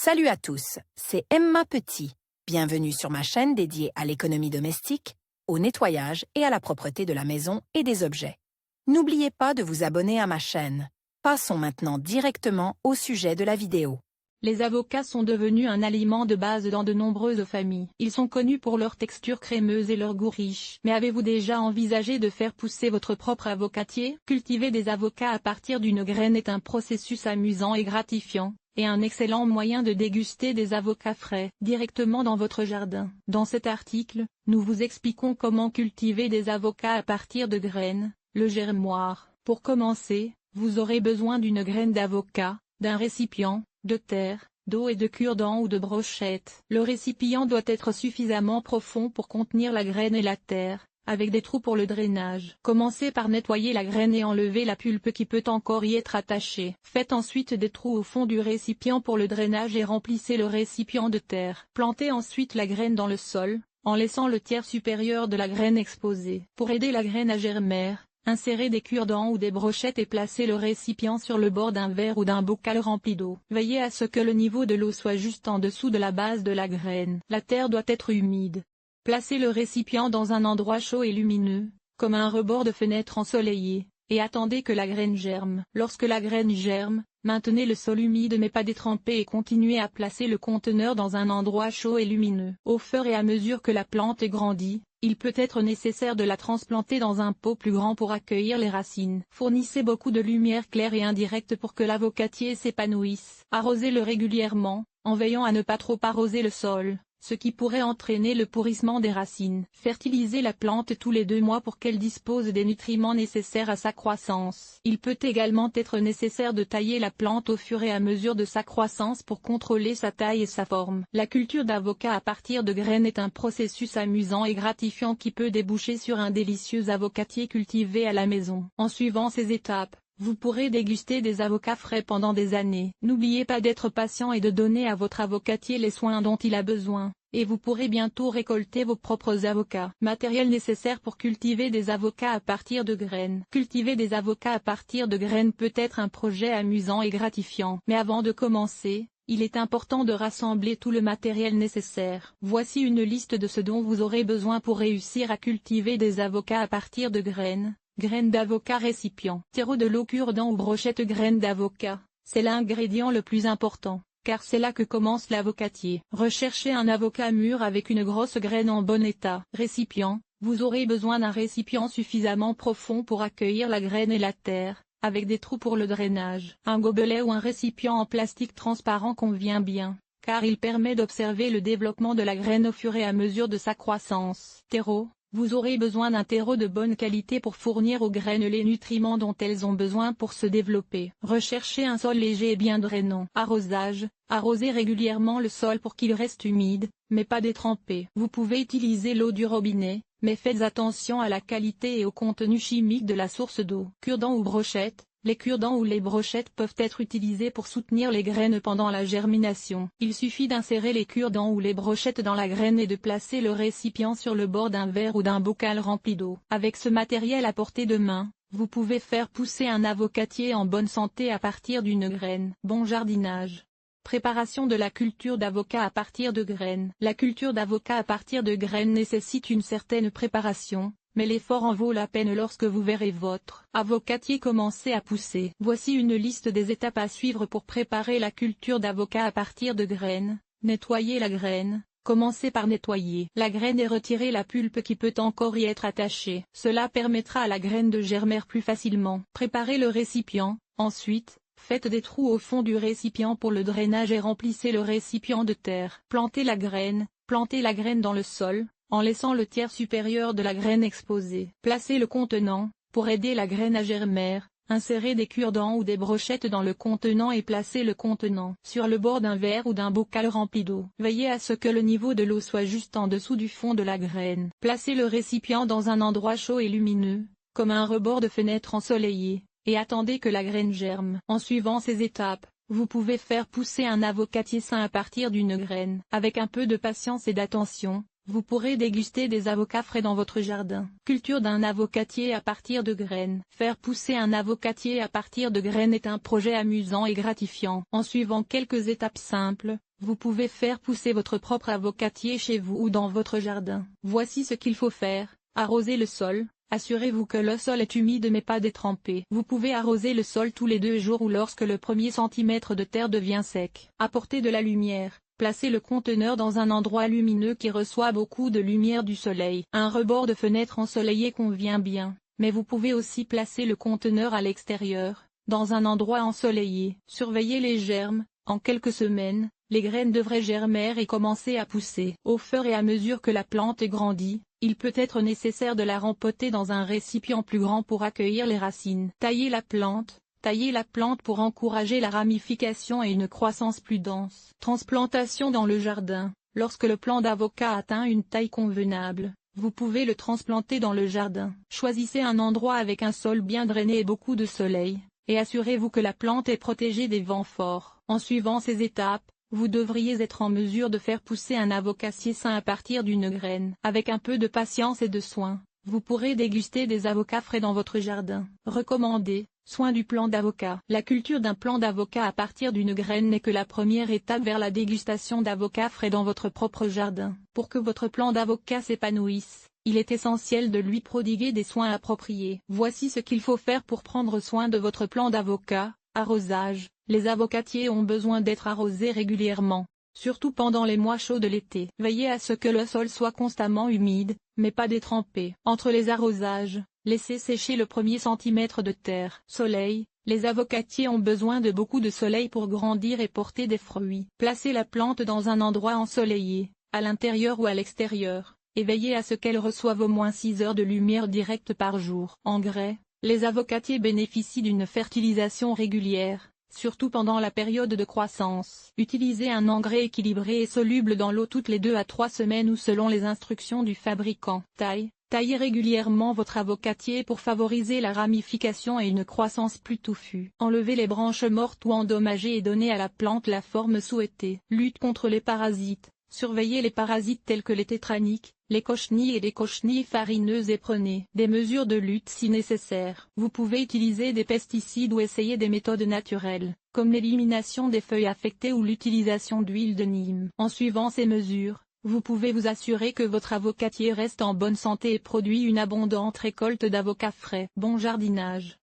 Salut à tous, c'est Emma Petit. Bienvenue sur ma chaîne dédiée à l'économie domestique, au nettoyage et à la propreté de la maison et des objets. N'oubliez pas de vous abonner à ma chaîne. Passons maintenant directement au sujet de la vidéo. Les avocats sont devenus un aliment de base dans de nombreuses familles. Ils sont connus pour leur texture crémeuse et leur goût riche. Mais avez-vous déjà envisagé de faire pousser votre propre avocatier? Cultiver des avocats à partir d'une graine est un processus amusant et gratifiant, et un excellent moyen de déguster des avocats frais, directement dans votre jardin. Dans cet article, nous vous expliquons comment cultiver des avocats à partir de graines, le germoir. Pour commencer, vous aurez besoin d'une graine d'avocat, d'un récipient, de terre, d'eau et de cure-dents ou de brochette. Le récipient doit être suffisamment profond pour contenir la graine et la terre, avec des trous pour le drainage. Commencez par nettoyer la graine et enlever la pulpe qui peut encore y être attachée. Faites ensuite des trous au fond du récipient pour le drainage et remplissez le récipient de terre. Plantez ensuite la graine dans le sol, en laissant le tiers supérieur de la graine exposé. Pour aider la graine à germer, insérez des cure-dents ou des brochettes et placez le récipient sur le bord d'un verre ou d'un bocal rempli d'eau. Veillez à ce que le niveau de l'eau soit juste en dessous de la base de la graine. La terre doit être humide. Placez le récipient dans un endroit chaud et lumineux, comme un rebord de fenêtre ensoleillé, et attendez que la graine germe. Lorsque la graine germe, maintenez le sol humide mais pas détrempé et continuez à placer le conteneur dans un endroit chaud et lumineux. Au fur et à mesure que la plante grandit, il peut être nécessaire de la transplanter dans un pot plus grand pour accueillir les racines. Fournissez beaucoup de lumière claire et indirecte pour que l'avocatier s'épanouisse. Arrosez-le régulièrement, en veillant à ne pas trop arroser le sol, ce qui pourrait entraîner le pourrissement des racines. Fertilisez la plante tous les 2 mois pour qu'elle dispose des nutriments nécessaires à sa croissance. Il peut également être nécessaire de tailler la plante au fur et à mesure de sa croissance pour contrôler sa taille et sa forme. La culture d'avocat à partir de graines est un processus amusant et gratifiant qui peut déboucher sur un délicieux avocatier cultivé à la maison. En suivant ces étapes, vous pourrez déguster des avocats frais pendant des années. N'oubliez pas d'être patient et de donner à votre avocatier les soins dont il a besoin, et vous pourrez bientôt récolter vos propres avocats. Matériel nécessaire pour cultiver des avocats à partir de graines. Cultiver des avocats à partir de graines peut être un projet amusant et gratifiant. Mais avant de commencer, il est important de rassembler tout le matériel nécessaire. Voici une liste de ce dont vous aurez besoin pour réussir à cultiver des avocats à partir de graines. Graines d'avocat récipient. Terreau de l'eau, cure-dents ou brochette. Graines d'avocat, c'est l'ingrédient le plus important, car c'est là que commence l'avocatier. Recherchez un avocat mûr avec une grosse graine en bon état. Récipient, vous aurez besoin d'un récipient suffisamment profond pour accueillir la graine et la terre, avec des trous pour le drainage. Un gobelet ou un récipient en plastique transparent convient bien, car il permet d'observer le développement de la graine au fur et à mesure de sa croissance. Terreau, vous aurez besoin d'un terreau de bonne qualité pour fournir aux graines les nutriments dont elles ont besoin pour se développer. Recherchez un sol léger et bien drainant. Arrosage, arrosez régulièrement le sol pour qu'il reste humide, mais pas détrempé. Vous pouvez utiliser l'eau du robinet, mais faites attention à la qualité et au contenu chimique de la source d'eau. Cure-dents ou brochettes. Les cure-dents ou les brochettes peuvent être utilisées pour soutenir les graines pendant la germination. Il suffit d'insérer les cure-dents ou les brochettes dans la graine et de placer le récipient sur le bord d'un verre ou d'un bocal rempli d'eau. Avec ce matériel à portée de main, vous pouvez faire pousser un avocatier en bonne santé à partir d'une graine. Bon jardinage. Préparation de la culture d'avocat à partir de graines. La culture d'avocat à partir de graines nécessite une certaine préparation, mais l'effort en vaut la peine lorsque vous verrez votre avocatier commencer à pousser. Voici une liste des étapes à suivre pour préparer la culture d'avocat à partir de graines. Nettoyer la graine. Commencez par nettoyer la graine et retirer la pulpe qui peut encore y être attachée. Cela permettra à la graine de germer plus facilement. Préparez le récipient. Ensuite, faites des trous au fond du récipient pour le drainage et remplissez le récipient de terre. Plantez la graine dans le sol, en laissant le tiers supérieur de la graine exposé. Placez le contenant, pour aider la graine à germer, insérez des cure-dents ou des brochettes dans le contenant et placez le contenant sur le bord d'un verre ou d'un bocal rempli d'eau. Veillez à ce que le niveau de l'eau soit juste en dessous du fond de la graine. Placez le récipient dans un endroit chaud et lumineux, comme un rebord de fenêtre ensoleillé, et attendez que la graine germe. En suivant ces étapes, vous pouvez faire pousser un avocatier sain à partir d'une graine. Avec un peu de patience et d'attention, vous pourrez déguster des avocats frais dans votre jardin. Culture d'un avocatier à partir de graines. Faire pousser un avocatier à partir de graines est un projet amusant et gratifiant. En suivant quelques étapes simples, Vous pouvez faire pousser votre propre avocatier chez vous ou dans votre jardin. Voici ce qu'il faut faire. Arroser le sol. Assurez-vous que le sol est humide mais pas détrempé. Vous pouvez arroser le sol tous les 2 jours ou lorsque le premier centimètre de terre devient sec. Apportez de la lumière. Placez le conteneur dans un endroit lumineux qui reçoit beaucoup de lumière du soleil. Un rebord de fenêtre ensoleillé convient bien, mais vous pouvez aussi placer le conteneur à l'extérieur, dans un endroit ensoleillé. Surveillez les germes. En quelques semaines, les graines devraient germer et commencer à pousser. Au fur et à mesure que la plante grandit, il peut être nécessaire de la rempoter dans un récipient plus grand pour accueillir les racines. Taillez la plante. Taillez la plante pour encourager la ramification et une croissance plus dense. Transplantation dans le jardin. Lorsque le plant d'avocat atteint une taille convenable, vous pouvez le transplanter dans le jardin. Choisissez un endroit avec un sol bien drainé et beaucoup de soleil, et assurez-vous que la plante est protégée des vents forts. En suivant ces étapes, vous devriez être en mesure de faire pousser un avocacier sain à partir d'une graine. Avec un peu de patience et de soin, vous pourrez déguster des avocats frais dans votre jardin. Recommandé. Soin du plant d'avocat. La culture d'un plant d'avocat à partir d'une graine n'est que la première étape vers la dégustation d'avocats frais dans votre propre jardin. Pour que votre plant d'avocat s'épanouisse, il est essentiel de lui prodiguer des soins appropriés. Voici ce qu'il faut faire pour prendre soin de votre plant d'avocat. Arrosage. Les avocatiers ont besoin d'être arrosés régulièrement, surtout pendant les mois chauds de l'été. Veillez à ce que le sol soit constamment humide, mais pas détrempé. Entre les arrosages, laissez sécher le premier centimètre de terre. Soleil. Les avocatiers ont besoin de beaucoup de soleil pour grandir et porter des fruits. Placez la plante dans un endroit ensoleillé, à l'intérieur ou à l'extérieur, et veillez à ce qu'elle reçoive au moins 6 heures de lumière directe par jour. Engrais. Les avocatiers bénéficient d'une fertilisation régulière, surtout pendant la période de croissance. Utilisez un engrais équilibré et soluble dans l'eau toutes les 2 à 3 semaines ou selon les instructions du fabricant. Taille. Taillez régulièrement votre avocatier pour favoriser la ramification et une croissance plus touffue. Enlevez les branches mortes ou endommagées et donnez à la plante la forme souhaitée. Lutte contre les parasites. Surveillez les parasites tels que les tétraniques, les cochenilles et les cochenilles farineuses et prenez des mesures de lutte si nécessaire. Vous pouvez utiliser des pesticides ou essayer des méthodes naturelles, comme l'élimination des feuilles affectées ou l'utilisation d'huile de Nîmes. En suivant ces mesures, vous pouvez vous assurer que votre avocatier reste en bonne santé et produit une abondante récolte d'avocats frais. Bon jardinage.